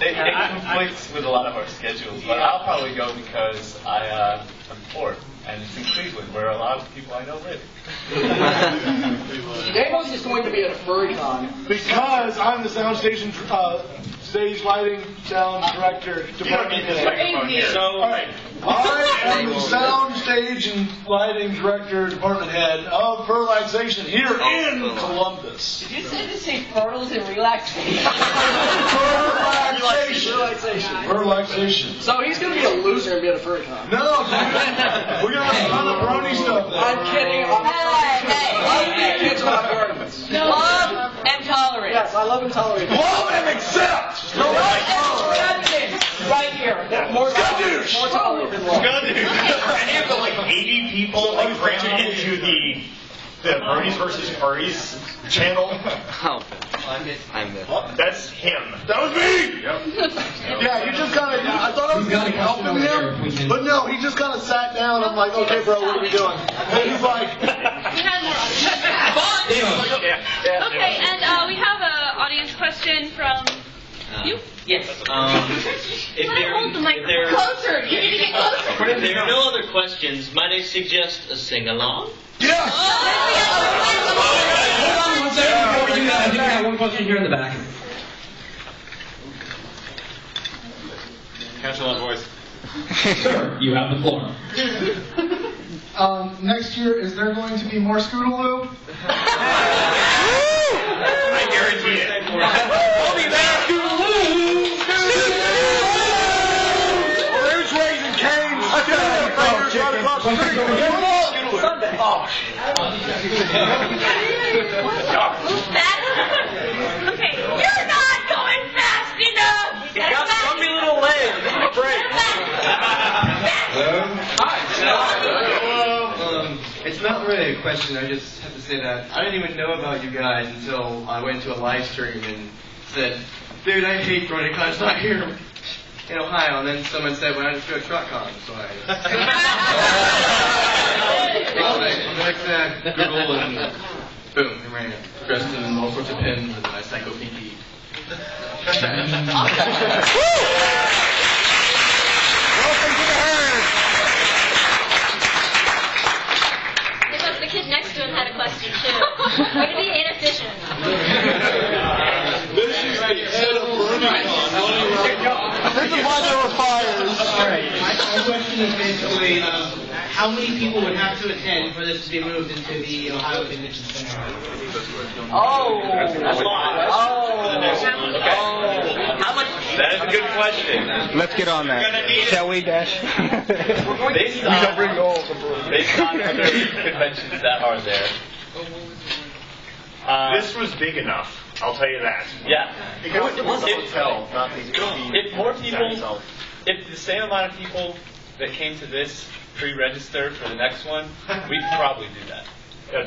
It conflicts with a lot of our schedules, but I'll probably go because I'm bored. And it's in Cleveland, where a lot of people I know live. Damos is going to be at a FurryCon. Because I'm the soundstation, stage lighting, sound director, department head. So, I am the sound stage and lighting director, department head of Relaxation here in Columbus. Did you say to say fertles and relaxation? Relaxation. So he's going to be a loser and be at a FurryCon. No, dude. We're going to have a ton of brony stuff. I'm kidding. Hey. Kids about gardens. Love and tolerance. Yes, I love and tolerate. Love and accept. Right here. More tolerant than love. And you have the 80 people granted into the Bronies versus Furries channel. Oh, I'm there. That's him. That was me! Yep. Yeah, you just kind of, I thought I was going to help him, but no, he just kind of sat down. I'm like, okay, bro, what are we doing? And he's like, Okay, and we have an audience question from you. Yes. If Hold the mic there closer. You need to get closer. if there are no other questions, might I suggest a sing-along? yes! Hold on one second before we do that. I think I have one question here in the back. Cancel that voice. Sir, you have the floor. Next year, is there going to be more Scootaloo? I guarantee it. I'll be there! Scootaloo! Who's raising canes? Sunday. Oh, Okay, you're not going fast enough. He's got scrumpy little legs. Give him a break. It's not really a question. I just have to say that I didn't even know about you guys until I went to a live stream and said, "Dude, I hate BronyCon. It's not here in Ohio." And then someone said, "Why not just go to TrotCon?" So I like that Google and boom, I'm right here, dressed in all sorts of pins and my psycho pinky. The kid next to him had a question too. Way to be inefficient. this is the head of BronyCon. This is why there were fires. Alright, my question is basically, how many people would have to attend for this to be moved into the Ohio Convention Center? Oh, that's a lot. How much? That is a good question. Let's get on that. Shall we, Dash? Based on other conventions that are there. This was big enough. I'll tell you that. Yeah. Because it was a hotel, not the If more people, if the same amount of people that came to this pre-register for the next one, we could probably do that.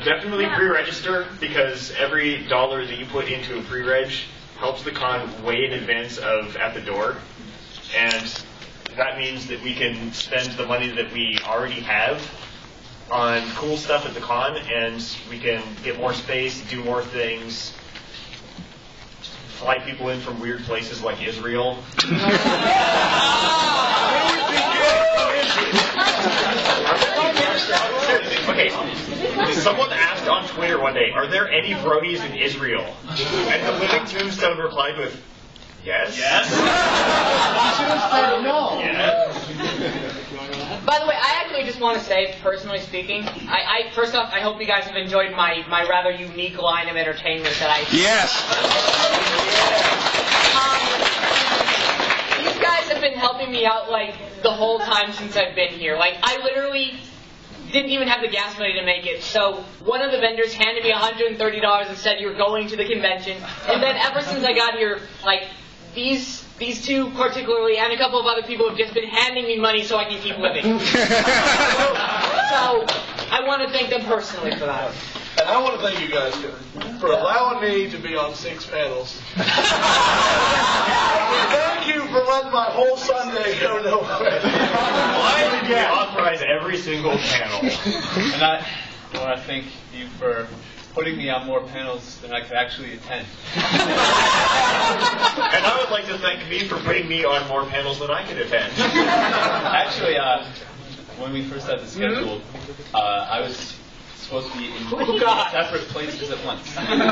Definitely pre-register, because every dollar that you put into a pre-reg helps the con way in advance of at the door. And that means that we can spend the money that we already have on cool stuff at the con, and we can get more space, do more things, fly people in from weird places like Israel. Okay, someone asked on Twitter one day, are there any Brodies in Israel? And the living tombstone replied with, yes. Yes. You should have said no. Yes. By the way, I actually just want to say, personally speaking, first off, I hope you guys have enjoyed my rather unique line of entertainment that I... Yes. These guys have been helping me out, like, the whole time since I've been here. Like, I literally didn't even have the gas money to make it. So one of the vendors handed me $130 and said, you're going to the convention. And then ever since I got here, like, these two particularly and a couple of other people have just been handing me money so I can keep living. So I want to thank them personally for that. And I want to thank you guys for allowing me to be on 6 panels. Thank you for letting my whole Sunday go nowhere. Why did you authorize every single panel? And I want to thank you for putting me on more panels than I could actually attend. And I would like to thank me for putting me on more panels than I could attend. Actually, when we first had the schedule, I was supposed to be in separate places at once. And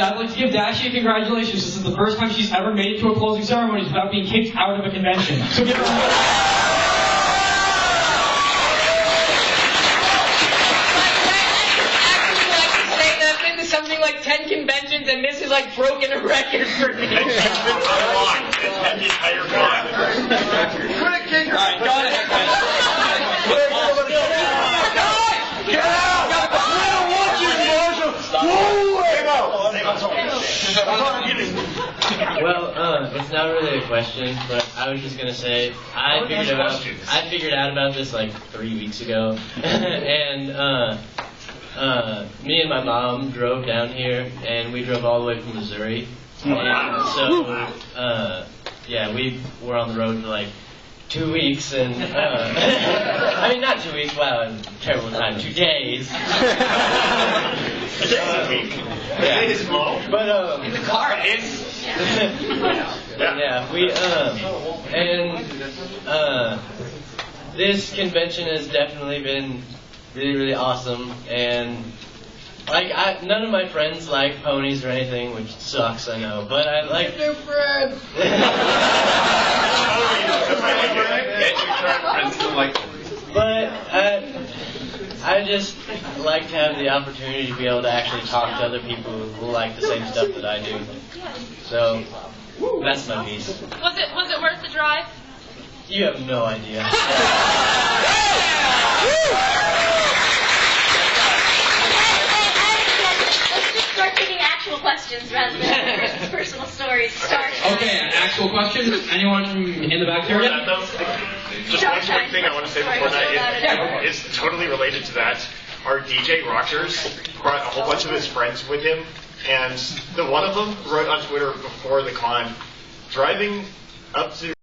I'd like to give Dashie congratulations. This is the first time she's ever made it to a closing ceremony without being kicked out of a convention. So give her something like 10 conventions, and this is like broken a record for me. And the entire con. Quit kicking. All right, go ahead. Get out! We don't want you, Marshall. Well, it's not really a question, but I was just gonna say I figured out about this like 3 weeks ago, and me and my mom drove down here, and we drove all the way from Missouri, and so yeah, we were on the road for like 2 weeks, and I mean not 2 weeks. Wow, terrible time. 2 days. A day is small, but in the car it is. Yeah, we and this convention has definitely been really, really awesome, and like none of my friends like ponies or anything, which sucks, I know, but I like new friends. But I just like to have the opportunity to be able to actually talk to other people who like the same stuff that I do. So that's my piece. Was it worth the drive? You have no idea. Let's just start taking actual questions rather than personal stories. Okay, an actual question. Anyone in the back here yet? Just one quick thing I want to say before that is totally related to that. Our DJ Rogers brought a whole bunch of his friends with him, and the one of them wrote on Twitter before the con, driving up to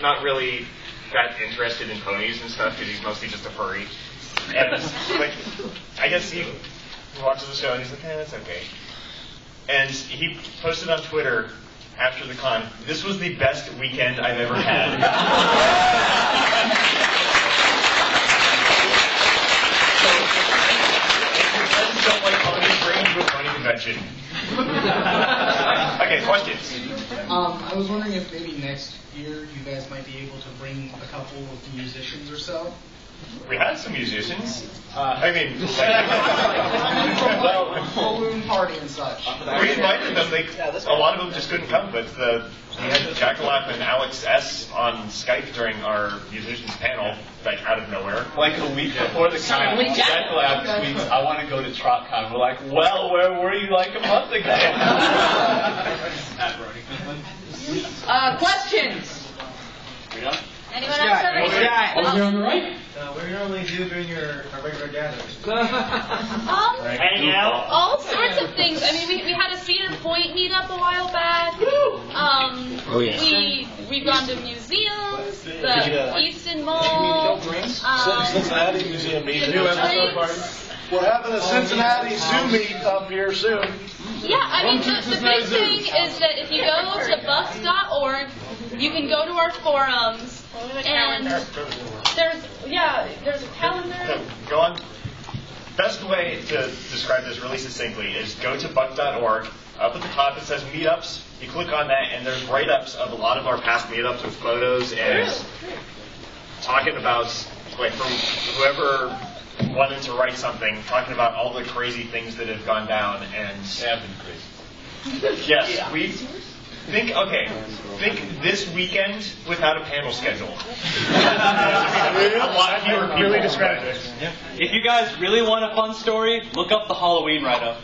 not really that interested in ponies and stuff because he's mostly just a furry. And like, I guess he watches the show and he's like, that's okay. And he posted on Twitter after the con, this was the best weekend I've ever had. So, if your friends don't like ponies, bring them to a pony convention. Okay, questions? I was wondering if maybe next year you guys might be able to bring a couple of musicians or so. We had some musicians. I mean, balloon party and such. We invited them. A lot of them just couldn't come, but we had Jackalap and Alex S. on Skype during our musicians panel, like out of nowhere. Like a week before the con, Jackalap tweets, I want to go to TrotCon. We're like, well, where were you like a month ago? Questions? Anyone else have any? Over here on the right? what do you normally do during your regular gatherings? Hang out. All sorts of things. I mean, we had a Cedar Point meetup a while back. Oh, yeah. We've gone to museums, the Easton Mall. Cincinnati Museum meeting. We're having a Cincinnati Zoo meet up here soon. Yeah, I mean, the big thing is that if you go to bucks.org, you can go to our forums, and there's a calendar. Go on. Best way to describe this really succinctly is go to buck.org. Up at the top it says meetups. You click on that, and there's write-ups of a lot of our past meetups with photos and talking about, like, from whoever wanted to write something, talking about all the crazy things that have gone down, and have been crazy. Yes, we think this weekend without a panel schedule. A lot fewer people. Really describe it. Yeah. If you guys really want a fun story, look up the Halloween write-up.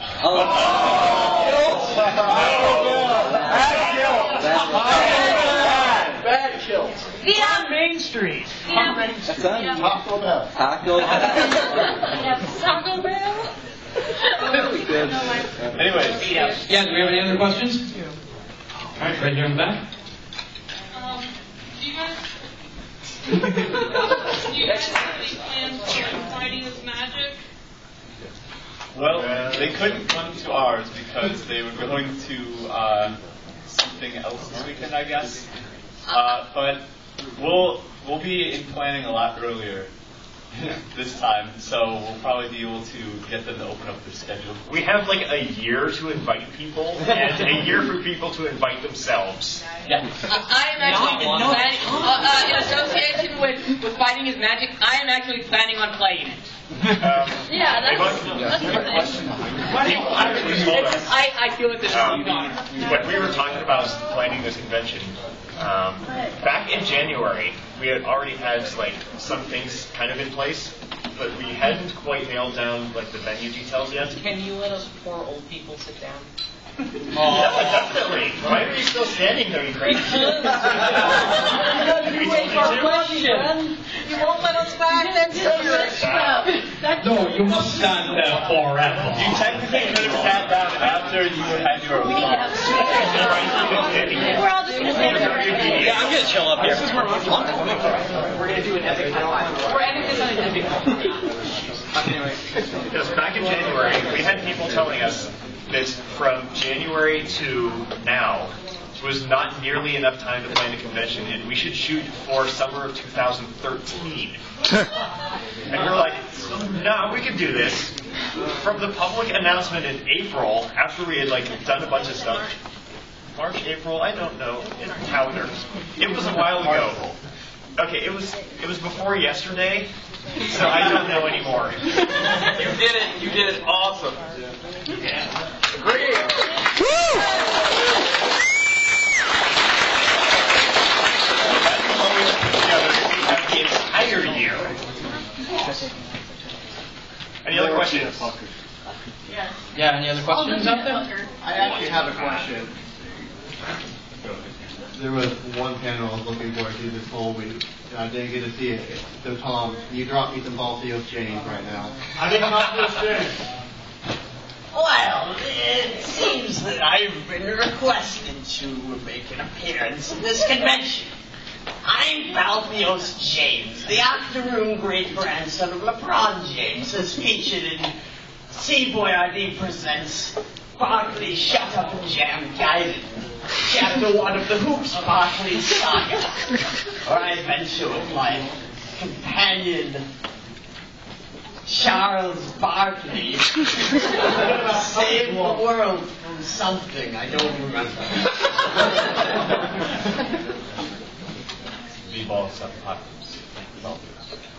Bad kills. On Main Street. That's Taco Bell. Taco Bell. Taco Bell. Good. Anyways. Yeah, do we have any other questions? Alright, right here in the back. Do you guys have any plans for fighting with magic? Well, they couldn't come to ours because they were going to something else this weekend, I guess. But we'll be in planning a lot earlier this time, so we'll probably be able to get them to open up their schedule. We have like a year to invite people, and a year for people to invite themselves. Yeah. I am actually planning, in association with Fighting is Magic, I am actually planning on playing it. Yeah, that's I feel like this is when we were talking about planning this convention, back in January, we had already had like some things kind of in place, but we hadn't quite nailed down like the venue details yet. Can you let us poor old people sit down? Definitely. Why are you still standing there, you crazy? You wait for a question. You won't let us back, then No, you must stand there forever. You technically could have sat down after you had your We're all just going to stand there. Yeah, I'm going to chill up here. This is where We're going to do an epic title. We're ending this on an epic Because back in January, we had people telling us that from January to now was not nearly enough time to plan a convention, and we should shoot for summer of 2013. And we're like, no, we can do this. From the public announcement in April, after we had like done a bunch of stuff, March, April, I don't know, in the calendar. It was a while ago. Okay, it was before yesterday, so I don't know anymore. You did it. You did it. Awesome. Yeah. Great. The entire year. Any other questions? Yeah, any other questions out there? I actually have a question. There was one panel I was looking forward to this whole week, and I didn't get to see it. So Tom, you dropped me some ball field James right now. I didn't know this James. Well, it seems that I've been requested to make an appearance in this convention. I'm Balthios James, the afternoon great-grandson of LeBron James, as featured in C-Boyardee Presents Barkley Shut Up and Jam Guided, Chapter 1 of the Hoops Barkley Saga, where I venture with my companion, Charles Barkley, save the world from something I don't remember. B-ball apocalypse.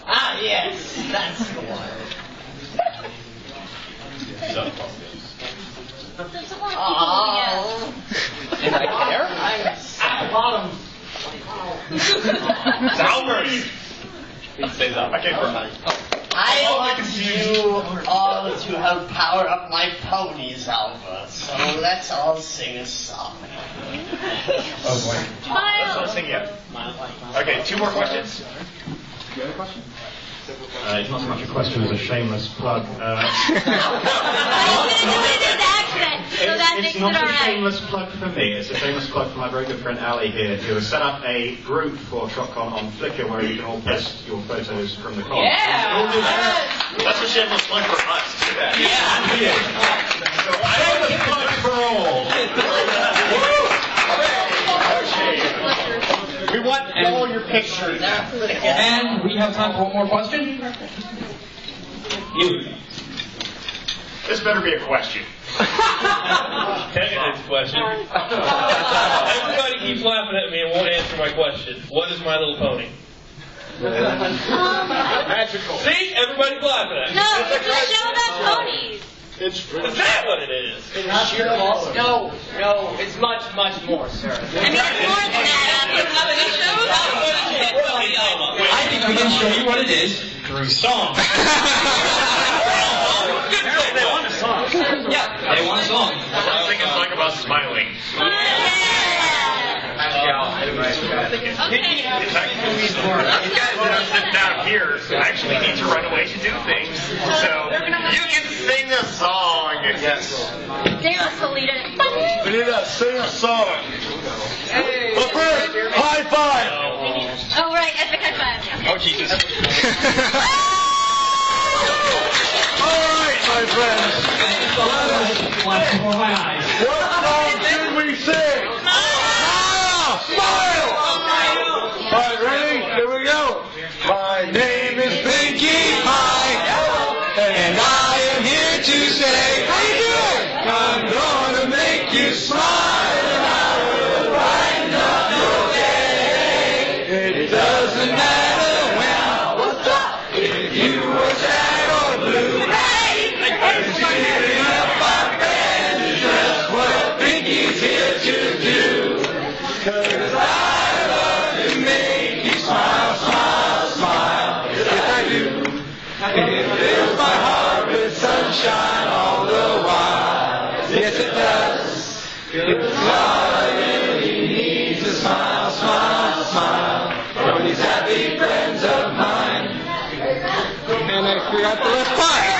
Ah, yes, that's the one. Oh. Did I care? I'm at the bottom. Albert! Say that. Okay, perfect. I want you all to help power up my ponies, Alpha. So let's all sing a song. Oh boy. Let's not sing yet. Okay, 2 more questions. You have a question? It's not so much a question as a shameless plug. It's not a shameless plug for me, it's a shameless plug for my very good friend Ali here, who has set up a group for TrotCon on Flickr where you can all post your photos from the con. Yeah! That's a shameless plug for us. Yeah! Shameless plug for all. We want all your pictures. And we have time for one more question. You. This better be a question. Technically, it's a question. Everybody keeps laughing at me and won't answer my question. What is My Little Pony? Magical. See? Everybody's laughing at me. No, it's a show about ponies. It's Is that what it is? No, it's much, much more, sir. I mean, it's more than that. I think we can show you what it is through song. They want a song. Yeah, they want a song. I think it's like about smiling. Okay. These guys that are sitting down here actually need to run away to do things. So you can sing a song. Yes. Vanita, sing a song. But first, high five. Oh, right, epic high five. Oh, Jesus. All right, my friends. Flash before my eyes. What song should we sing? Smile! All right, ready? Here we go. My name is Pinkie Pie, and I am here to say, how you doing? I'm gonna make you smile, and I will brighten up your day. It doesn't matter when, what's up, if you were sad or blue. Hey, it's cheering up our band is just what Pinkie's here to do. 'Cause I love to make you smile, smile, smile. Yes, I do. It fills my heart with sunshine all the while. Yes, it does. 'Cause all I really need is a smile, smile, smile from these happy friends of mine. And I forgot the left part.